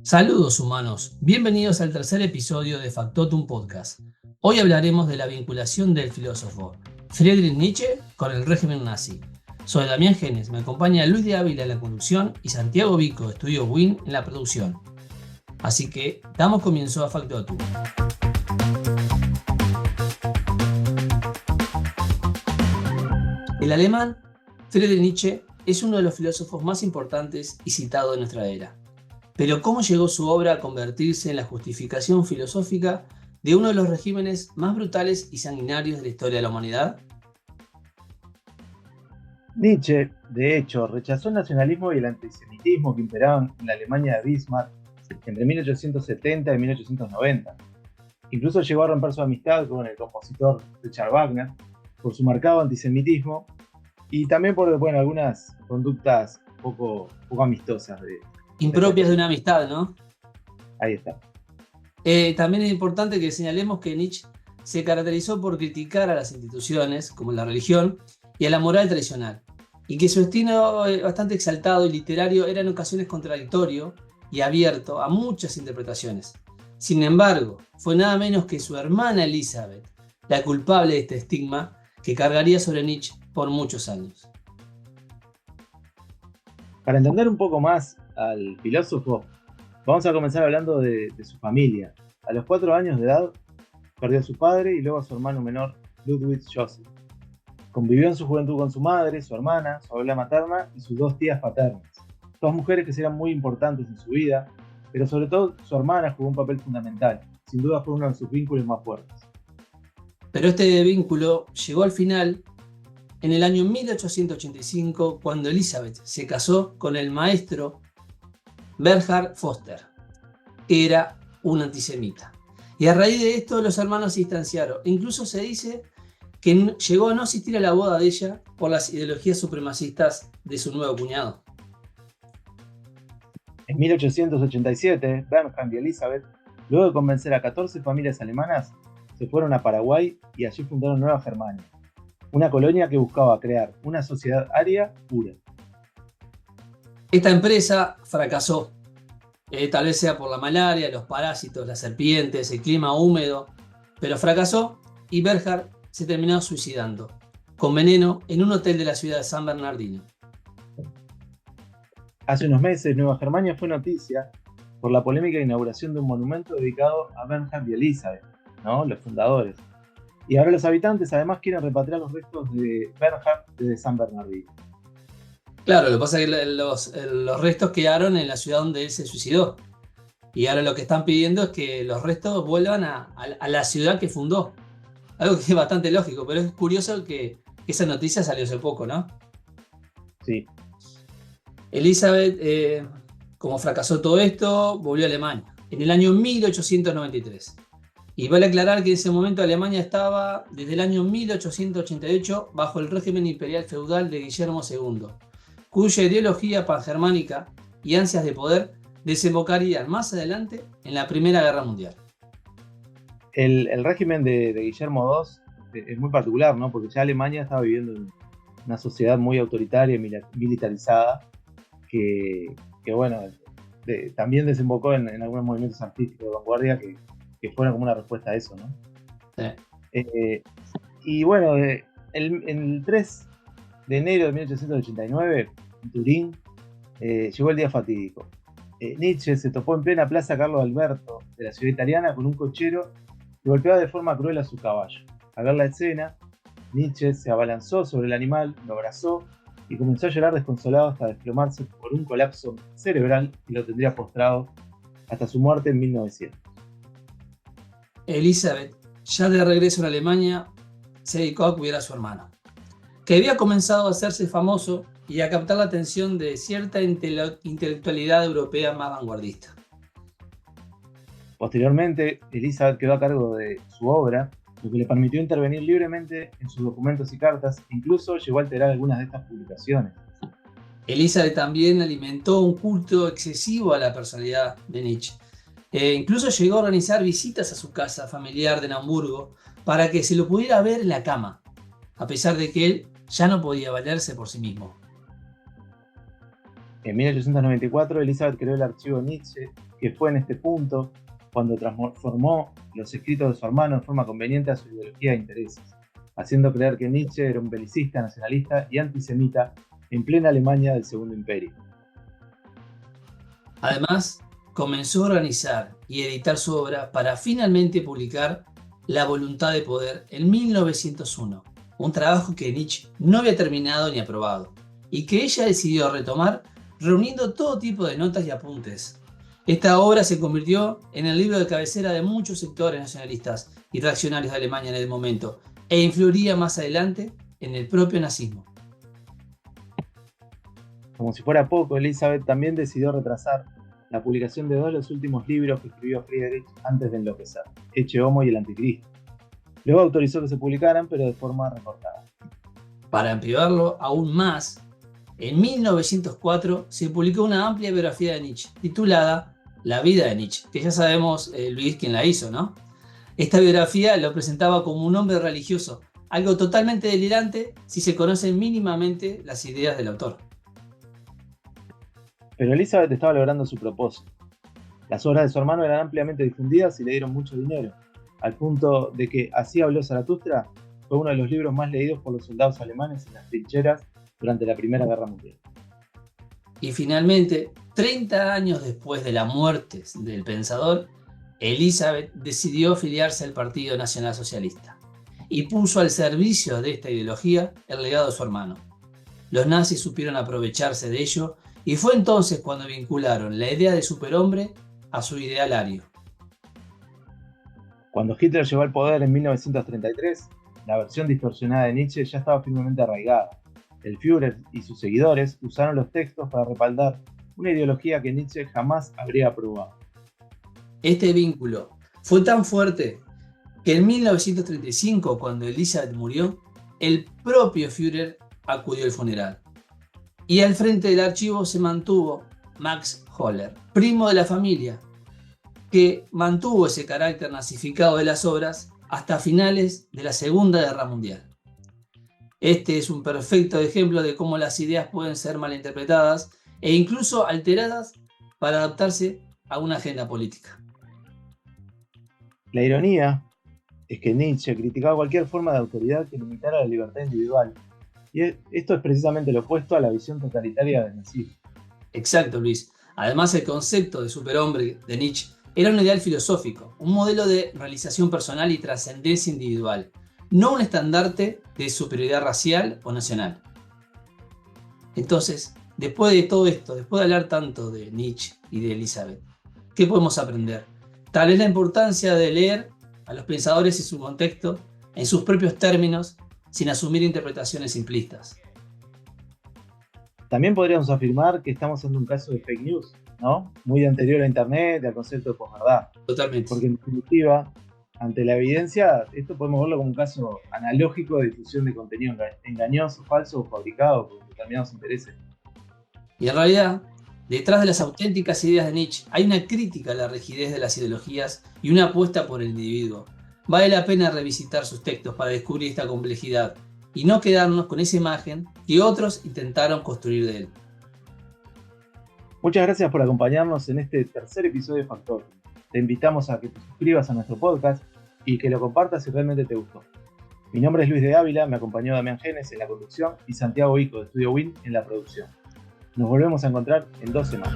Saludos humanos, bienvenidos al tercer episodio de Factotum Podcast. Hoy hablaremos de la vinculación del filósofo Friedrich Nietzsche con el régimen nazi. Soy Damián Genes, me acompaña Luis de Ávila en la conducción y Santiago Vico de Estudio Win en la producción. Así que damos comienzo a Factotum. El alemán Friedrich Nietzsche es uno de los filósofos más importantes y citado de nuestra era. Pero ¿cómo llegó su obra a convertirse en la justificación filosófica de uno de los regímenes más brutales y sanguinarios de la historia de la humanidad? Nietzsche, de hecho, rechazó el nacionalismo y el antisemitismo que imperaban en la Alemania de Bismarck entre 1870 y 1890. Incluso llegó a romper su amistad con el compositor Richard Wagner por su marcado antisemitismo y también por algunas conductas poco amistosas. Impropias de una amistad, ¿no? Ahí está. También es importante que señalemos que Nietzsche se caracterizó por criticar a las instituciones, como la religión, y a la moral tradicional, y que su estilo bastante exaltado y literario era en ocasiones contradictorio y abierto a muchas interpretaciones. Sin embargo, fue nada menos que su hermana Elizabeth la culpable de este estigma que cargaría sobre Nietzsche por muchos años. Para entender un poco más al filósofo, vamos a comenzar hablando de su familia. A los 4 años de edad, perdió a su padre y luego a su hermano menor, Ludwig Joseph. Convivió en su juventud con su madre, su hermana, su abuela materna y sus 2 tías paternas. 2 mujeres que serán muy importantes en su vida, pero sobre todo su hermana jugó un papel fundamental. Sin duda fue uno de sus vínculos más fuertes. Pero este vínculo llegó al final en el año 1885, cuando Elizabeth se casó con el maestro Bernhard Foster, que era un antisemita. Y a raíz de esto los hermanos se distanciaron. Incluso se dice que llegó a no asistir a la boda de ella por las ideologías supremacistas de su nuevo cuñado. En 1887, Bernhard y Elizabeth, luego de convencer a 14 familias alemanas, se fueron a Paraguay y allí fundaron Nueva Germania, una colonia que buscaba crear una sociedad aria pura. Esta empresa fracasó, tal vez sea por la malaria, los parásitos, las serpientes, el clima húmedo, pero fracasó y Bernhard se terminó suicidando, con veneno en un hotel de la ciudad de San Bernardino. Hace unos meses, Nueva Germania fue noticia por la polémica inauguración de un monumento dedicado a Bernhard y Elizabeth, ¿no? Los fundadores. Y ahora los habitantes además quieren repatriar los restos de Bernhard desde San Bernardino. Claro, lo que pasa es que los restos quedaron en la ciudad donde él se suicidó. Y ahora lo que están pidiendo es que los restos vuelvan a la ciudad que fundó. Algo que es bastante lógico, pero es curioso que esa noticia salió hace poco, ¿no? Sí. Elizabeth, como fracasó todo esto, volvió a Alemania en el año 1893. Y vale aclarar que en ese momento Alemania estaba, desde el año 1888, bajo el régimen imperial feudal de Guillermo II, cuya ideología pangermánica y ansias de poder desembocarían más adelante en la Primera Guerra Mundial. El régimen de Guillermo II es muy particular, ¿no? Porque ya Alemania estaba viviendo en una sociedad muy autoritaria y militarizada que también desembocó en algunos movimientos artísticos de vanguardia que fueron como una respuesta a eso, ¿no? Sí. Y bueno, el 3 de enero de 1889, en Turín, llegó el día fatídico. Nietzsche se topó en plena Plaza Carlo Alberto de la ciudad italiana con un cochero que golpeaba de forma cruel a su caballo. Al ver la escena, Nietzsche se abalanzó sobre el animal, lo abrazó y comenzó a llorar desconsolado hasta desplomarse por un colapso cerebral que lo tendría postrado hasta su muerte en 1900. Elizabeth, ya de regreso en Alemania, se dedicó a cuidar a su hermano, que había comenzado a hacerse famoso y a captar la atención de cierta intelectualidad europea más vanguardista. Posteriormente, Elizabeth quedó a cargo de su obra, lo que le permitió intervenir libremente en sus documentos y cartas, e incluso llegó a alterar algunas de estas publicaciones. Elizabeth también alimentó un culto excesivo a la personalidad de Nietzsche. Incluso llegó a organizar visitas a su casa familiar de Hamburgo para que se lo pudiera ver en la cama, a pesar de que él ya no podía valerse por sí mismo. En 1894, Elizabeth creó el archivo Nietzsche, que fue en este punto cuando transformó los escritos de su hermano en forma conveniente a su ideología e intereses, haciendo creer que Nietzsche era un belicista, nacionalista y antisemita en plena Alemania del Segundo Imperio. Además, comenzó a organizar y editar su obra para finalmente publicar La voluntad de poder en 1901, un trabajo que Nietzsche no había terminado ni aprobado, y que ella decidió retomar reuniendo todo tipo de notas y apuntes. Esta obra se convirtió en el libro de cabecera de muchos sectores nacionalistas y reaccionarios de Alemania en el momento, e influiría más adelante en el propio nazismo. Como si fuera poco, Elizabeth también decidió retrasar la publicación de dos de los últimos libros que escribió Friedrich antes de enloquecer, Ecce Homo y el Anticristo. Luego autorizó que se publicaran, pero de forma recortada. Para empeorarlo aún más, en 1904 se publicó una amplia biografía de Nietzsche, titulada La vida de Nietzsche, que ya sabemos, Luis, quién la hizo, ¿no? Esta biografía lo presentaba como un hombre religioso, algo totalmente delirante si se conocen mínimamente las ideas del autor. Pero Elizabeth estaba logrando su propósito. Las obras de su hermano eran ampliamente difundidas y le dieron mucho dinero, al punto de que Así habló Zaratustra fue uno de los libros más leídos por los soldados alemanes en las trincheras durante la Primera Guerra Mundial. Y finalmente, 30 años después de la muerte del pensador, Elizabeth decidió afiliarse al Partido Nacional Socialista y puso al servicio de esta ideología el legado de su hermano. Los nazis supieron aprovecharse de ello y fue entonces cuando vincularon la idea de superhombre a su idealario. Cuando Hitler llegó al poder en 1933, la versión distorsionada de Nietzsche ya estaba firmemente arraigada. El Führer y sus seguidores usaron los textos para respaldar una ideología que Nietzsche jamás habría aprobado. Este vínculo fue tan fuerte que en 1935, cuando Elizabeth murió, el propio Führer acudió al funeral. Y al frente del archivo se mantuvo Max Höller, primo de la familia, que mantuvo ese carácter nazificado de las obras hasta finales de la Segunda Guerra Mundial. Este es un perfecto ejemplo de cómo las ideas pueden ser malinterpretadas e incluso alteradas para adaptarse a una agenda política. La ironía es que Nietzsche criticaba cualquier forma de autoridad que limitara la libertad individual, y esto es precisamente lo opuesto a la visión totalitaria del nazismo. Exacto, Luis. Además, el concepto de superhombre de Nietzsche era un ideal filosófico, un modelo de realización personal y trascendencia individual, no un estandarte de superioridad racial o nacional. Entonces, después de todo esto, después de hablar tanto de Nietzsche y de Elizabeth, ¿qué podemos aprender? Tal vez la importancia de leer a los pensadores en su contexto, en sus propios términos, sin asumir interpretaciones simplistas. También podríamos afirmar que estamos en un caso de fake news, ¿no? Muy anterior a Internet y al concepto de posverdad. Totalmente. Porque en definitiva, ante la evidencia, esto podemos verlo como un caso analógico de difusión de contenido engañoso, falso o fabricado por determinados intereses. Y en realidad, detrás de las auténticas ideas de Nietzsche hay una crítica a la rigidez de las ideologías y una apuesta por el individuo. Vale la pena revisitar sus textos para descubrir esta complejidad y no quedarnos con esa imagen que otros intentaron construir de él. Muchas gracias por acompañarnos en este tercer episodio de Factor. Te invitamos a que te suscribas a nuestro podcast y que lo compartas si realmente te gustó. Mi nombre es Luis de Ávila, me acompañó Damián Genes en la conducción y Santiago Ico de Estudio Win en la producción. Nos volvemos a encontrar en 2 semanas.